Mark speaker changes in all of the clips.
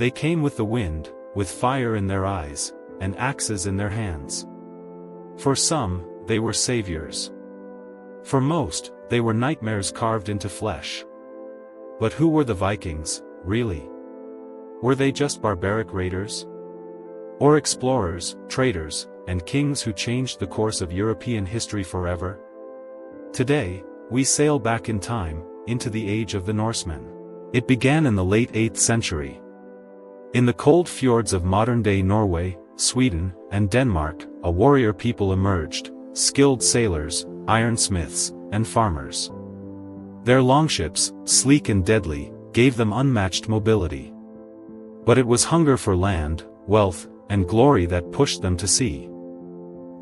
Speaker 1: They came with the wind, with fire in their eyes, and axes in their hands. For some, they were saviors. For most, they were nightmares carved into flesh. But who were the Vikings, really? Were they just barbaric raiders? Or explorers, traders, and kings who changed the course of European history forever? Today, we sail back in time, into the age of the Norsemen. It began in the late 8th century. In the cold fjords of modern-day Norway, Sweden, and Denmark, a warrior people emerged, skilled sailors, ironsmiths, and farmers. Their longships, sleek and deadly, gave them unmatched mobility. But it was hunger for land, wealth, and glory that pushed them to sea.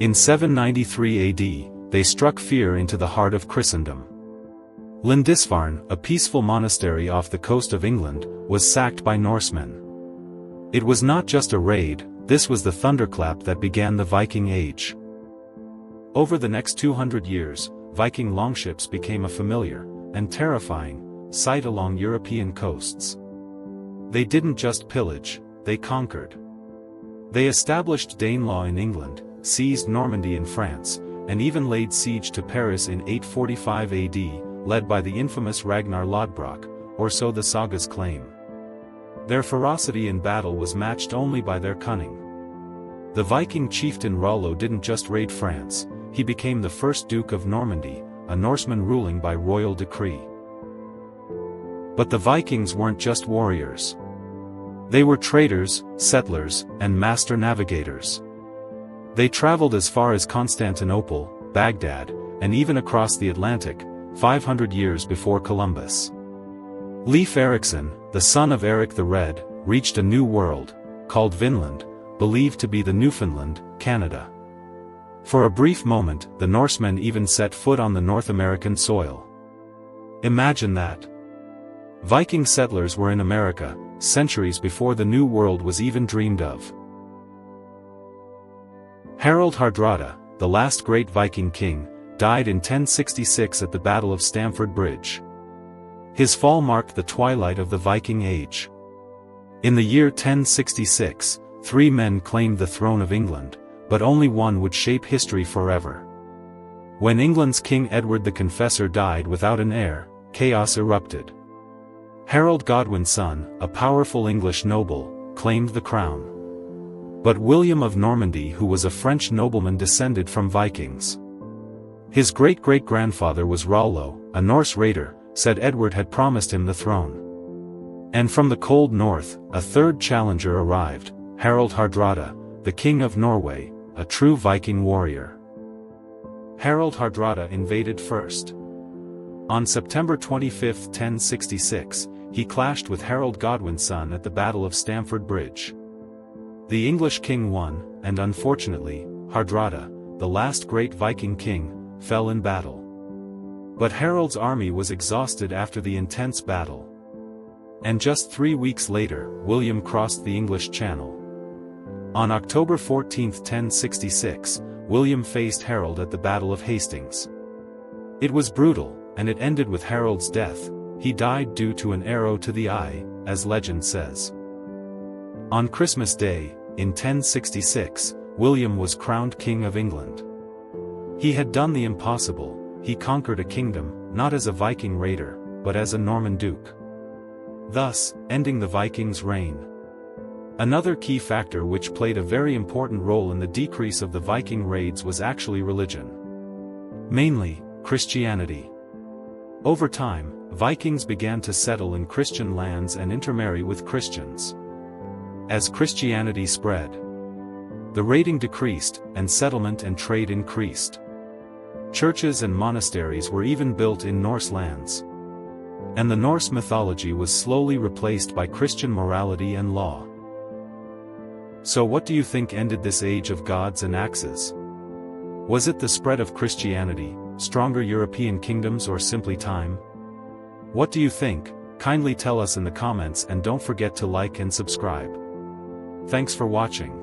Speaker 1: In 793 AD, they struck fear into the heart of Christendom. Lindisfarne, a peaceful monastery off the coast of England, was sacked by Norsemen. It was not just a raid, this was the thunderclap that began the Viking Age. Over the next 200 years, Viking longships became a familiar, and terrifying, sight along European coasts. They didn't just pillage, they conquered. They established Danelaw in England, seized Normandy in France, and even laid siege to Paris in 845 AD, led by the infamous Ragnar Lodbrok, or so the sagas claim. Their ferocity in battle was matched only by their cunning. The Viking chieftain Rollo didn't just raid France, he became the first Duke of Normandy, a Norseman ruling by royal decree. But the Vikings weren't just warriors. They were traders, settlers, and master navigators. They traveled as far as Constantinople, Baghdad, and even across the Atlantic, 500 years before Columbus. Leif Erikson, the son of Eric the Red, reached a new world, called Vinland, believed to be the Newfoundland, Canada. For a brief moment, the Norsemen even set foot on the North American soil. Imagine that. Viking settlers were in America, centuries before the New World was even dreamed of. Harald Hardrada, the last great Viking king, died in 1066 at the Battle of Stamford Bridge. His fall marked the twilight of the Viking Age. In the year 1066, 3 men claimed the throne of England, but only one would shape history forever. When England's King Edward the Confessor died without an heir, chaos erupted. Harold Godwin's son, a powerful English noble, claimed the crown. But William of Normandy, who was a French nobleman, descended from Vikings. His great-great-grandfather was Rollo, a Norse raider, said Edward had promised him the throne. And from the cold north, a third challenger arrived, Harald Hardrada, the King of Norway, a true Viking warrior. Harald Hardrada invaded first. On September 25, 1066, he clashed with Harold Godwin's son at the Battle of Stamford Bridge. The English king won, and unfortunately, Hardrada, the last great Viking king, fell in battle. But Harold's army was exhausted after the intense battle. And just 3 weeks later, William crossed the English Channel. On October 14, 1066, William faced Harold at the Battle of Hastings. It was brutal, and it ended with Harold's death. He died due to an arrow to the eye, as legend says. On Christmas Day, in 1066, William was crowned King of England. He had done the impossible, he conquered a kingdom, not as a Viking raider, but as a Norman duke. Thus, ending the Vikings' reign. Another key factor which played a very important role in the decrease of the Viking raids was actually religion. Mainly, Christianity. Over time, Vikings began to settle in Christian lands and intermarry with Christians. As Christianity spread, the raiding decreased, and settlement and trade increased. Churches and monasteries were even built in Norse lands. And the Norse mythology was slowly replaced by Christian morality and law. So what do you think ended this age of gods and axes? Was it the spread of Christianity, stronger European kingdoms, or simply time? What do you think? Kindly tell us in the comments, and don't forget to like and subscribe. Thanks for watching.